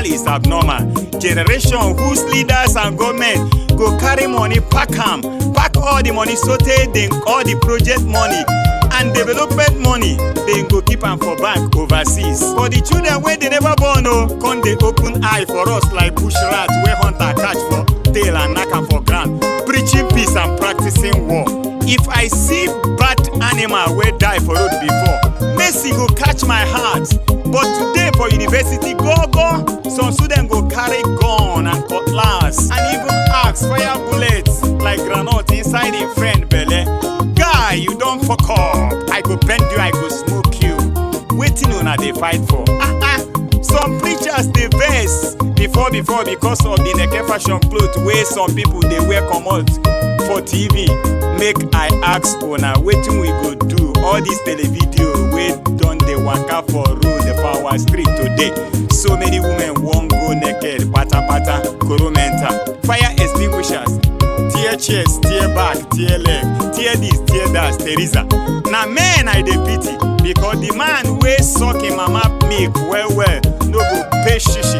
lifestyle is abnormal. Generation whose leaders and government go carry money, pack all the money, sotey then all the project money and development money, then go keep am for bank overseas. For the children wey they never born, come they open eye for us like bush rat wey hunter catch for tail and knack am for ground, preaching peace and practicing war. If I see bad animal wey die for road before, mercy go catch my heart. But today for university, go, some students go carry gun and cutlass and even axe fire bullets like granite inside a friend belle. Guy, you don't fuck up. I go bend you, I go smoke you. Waiting on they fight for. Some preachers they vex before because of the naked fashion clothes where some people they wear come out for TV. Make I ask una wetin we go do all this televideo wey don dey waka for road for our street today. So many women won't go naked, pata coromenta, fire extinguishers, tear chest, tear back, tear leg, tear this, tear that, Teresa. Now men I dey pity because the man wey suck him mama milk well no go pay shishi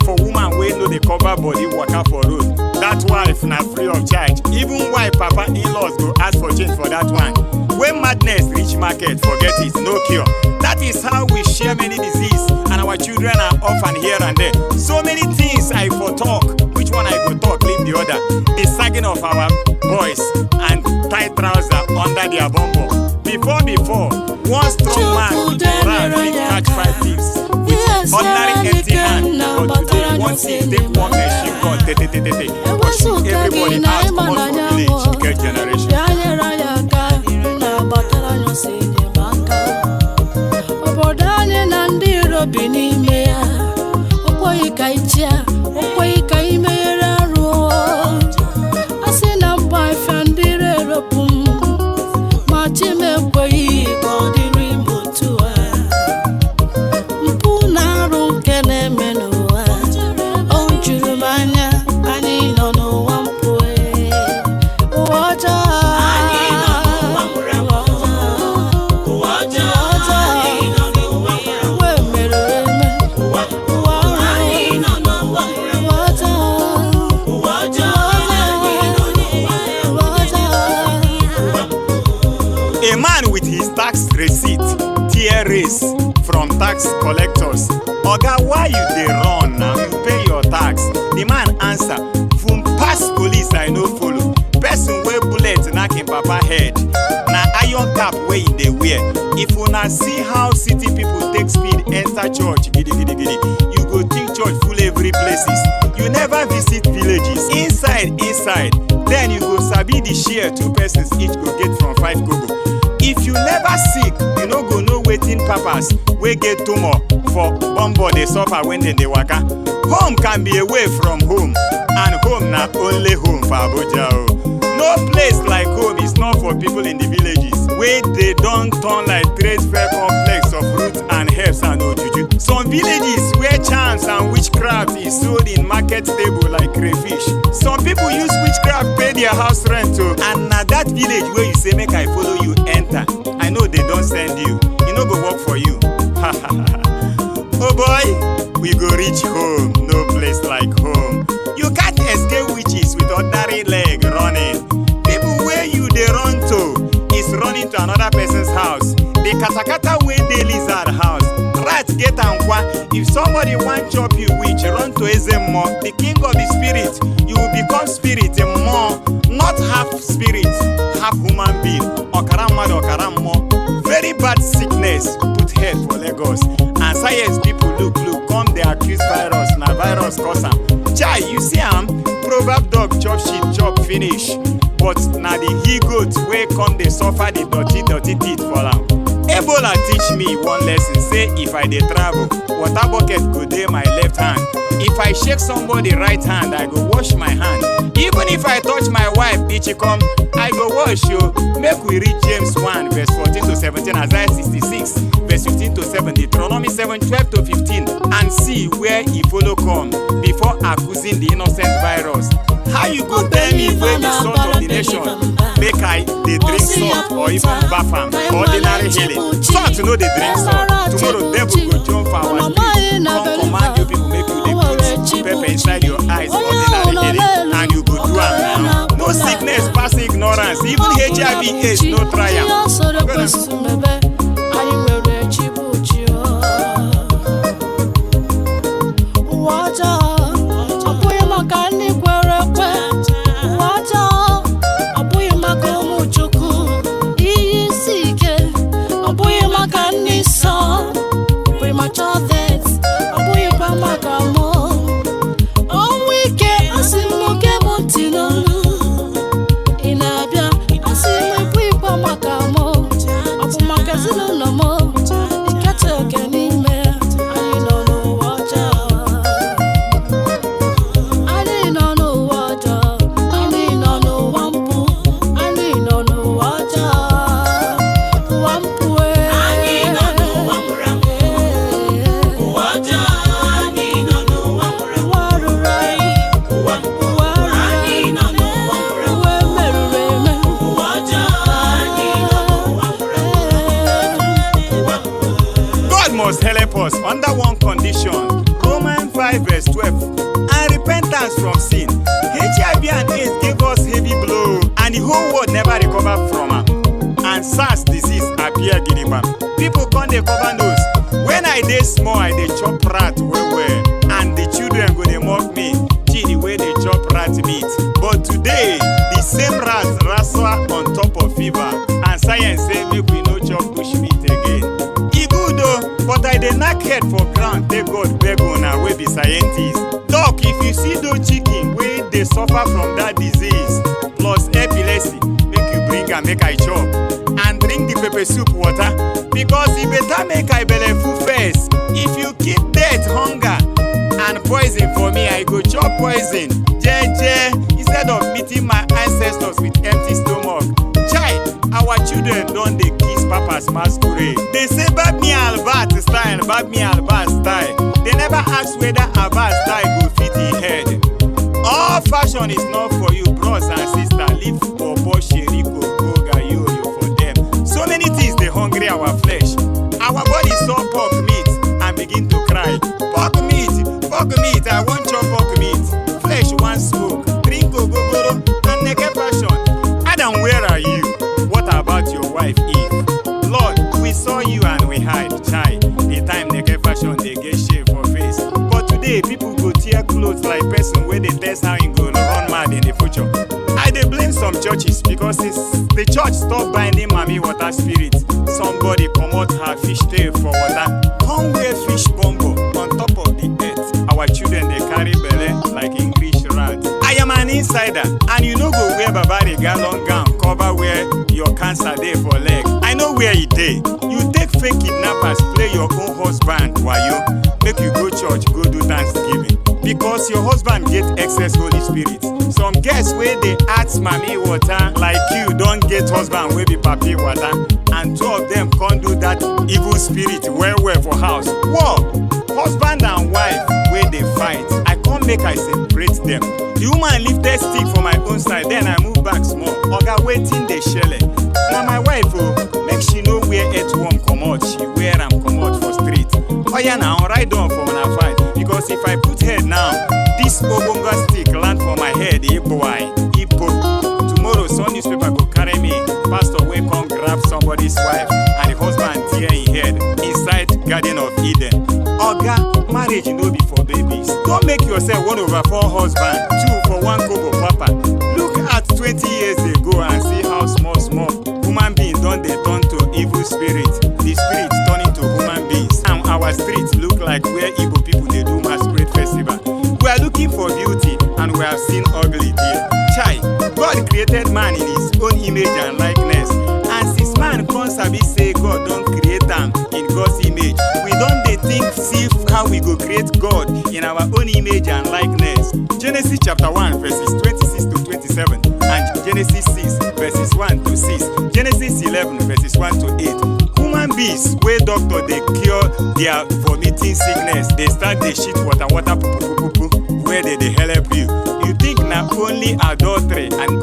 for woman wey no dey cover body waka for road. That wife na free of charge. Even wife papa in-laws go ask for change for that one. When madness reach market, forget it, no cure. That is how we share many disease and our children are orphan here and there. So many things I for talk. Which one I go talk, leave the other. The sagging of our boys and tight trouser under their bumbo. Before, one strong man with a rag will catch 5 thieves. With ordinary empty hand, but today one thief take one machine gun, pushing everybody out come out from village, get generation. A man with his tax receipt tear race from tax collectors. Oga, why you dey run now? You pay your tax. The man answer, from past police I no follow. Person wey bullet knack him papa head. Na iron cap wey he dey wear. If una see how city people take speed enter church, gidi, you go think church full every places. You never visit villages. Inside, then you go sabi the share 2 persons each go get from 5 kobo. If you never sick, you no go know wetin papas wey get tumor for bumbo dey suffer when dem dey waka. Home can be away from home, and home na only home for Abuja. No place like home is not for people in the villages wey they don turn like trade fair complex of roots and herbs and ojuju. Some villages where charms and witchcraft is sold in market table like crayfish. Some people use witchcraft pay their house rent too. And na that village where you say make I follow you enter, I know they don't send you. E no go work for you. Oh boy, we go reach home. No place like home. You can't escape witches with ordinary leg running. People where you dey run to is running to another person's house. The katakata wey dey lizard house. Rat get ankwa. If somebody want chop you witch, run to Ezemo, the king of the spirit. You will become spirit more, not half spirit, half human being. Okaram mad, okaram more. Very bad sickness. Put head for Lagos. And science people look, come they accuse virus. Na virus cause am. Chai, you see am? Proverb dog chop shit, chop finish. But na the he goat wey come dey suffer the dirty teeth for am. Ebola teach me one lesson, say if I dey travel, water bucket go dey my left hand. If I shake somebody right hand, I go wash my hand. Even if I touch my wife, ichikom, I go wash yo. Make we read James 1 verse 14 to 17, Isaiah 66 verse 15 to 7, Deuteronomy 7, 12 to 15, and see where he follow come before accusing the innocent virus. How you go tell me where the salt of the nation make I dey drink salt or even baff am? Ordinary healing. Salt no dey drink salt. Tomorrow devil go jump for our street. Come command you people make you dey VAs, no trial. Help us under one condition, Romans 5 verse 12, and repentance from sin. HIV and AIDS gave us heavy blow, and the whole world never recovered from am. And SARS disease appear gidigba. People come dey cover nose. When I dey small, I dey chop rat well, and the children go dey mock me, gee, the way they chop rat meat. But today, the same rat wrestle on top of fever, and science say make we no chop bush meat again. But I dey knack head for ground, take God beg una wey be scientist. Doc, if you see those chicken wey dey suffer from that disease plus epilepsy, make you bring am make I chop and drink the pepper soup water, because e better make I belle full first. If you keep death, hunger and poison for me, I go chop poison jeje instead of meeting my ancestors with empty stomach. Chai, our children don dey kiss papa's masquerade. They say bab me Albert style, bab me Albert style. They never ask whether Albert style go fit the head. All fashion is not for you, bros and sisters. Leave for Porsche, Rico, Goga, Yo-Yo for them. So many things they hungry our flesh. Our body saw pork meat and begin to cry. Pork meat, I want chop pork meat. Flesh want smoke, drink ogogoro and naked passion. Adam, where are you? What about your wife Eve? Lord, we saw you and we hide. Chai, the time naked fashion they get shave for face. But today people go tear clothes like person where they test how you go run mad in the future. I dey blame some churches because the church stop binding mommy water spirit. Somebody comot her fish tail for water. Come wear fish bumbo on top of the earth. Our children they carry belle like English rats. I am an insider, and you no go wear Babari gallon gown cover where your cancer dey for leg. I know where e dey. You take fake kidnappers play your own husband wayo, make you go church go do thanksgiving because your husband get excess Holy Spirit. Some girls wey dey ask mommy water like you don get husband wey be papi water, and two of them come do that evil spirit well for house. War, husband and wife wey dey fight, I come make I separate them. The woman lifted stick for my own side, then I move back small. Oga wetin dey shele? Na my wife make she no wear earthworm comot, she wear am comot for street. Oya na ride on for una fight, because if I put head now, this ogbonga stick land for my head, Ipo. Tomorrow Sun newspaper go carry me, pastor wey come grab somebody's wife and the husband tear him head inside Garden of Eden. Oga, marriage no be for babies. Don't make yourself 1/4 husband, 2 for 1 kobo papa. Look at 20 years ago and see how small human beings don dey turn to evil spirit. The spirit turning to human beings. And our streets look like where Igbo people dey do masquerade festival. We are looking for beauty and we have seen ugly there. Chai, God created man in his own image and likeness. And since man come sabi say God don create am in God's image, we don dey think see how we go create God in our own image and likeness. Genesis chapter 1 verses 26 to 27 and Genesis 6 verses 1 to 6. Genesis 11 verses 1 to 8. Human beings wey doctor dey cure their vomiting sickness, dey start dey shit water pupu where they dey help you. You think na only adultery and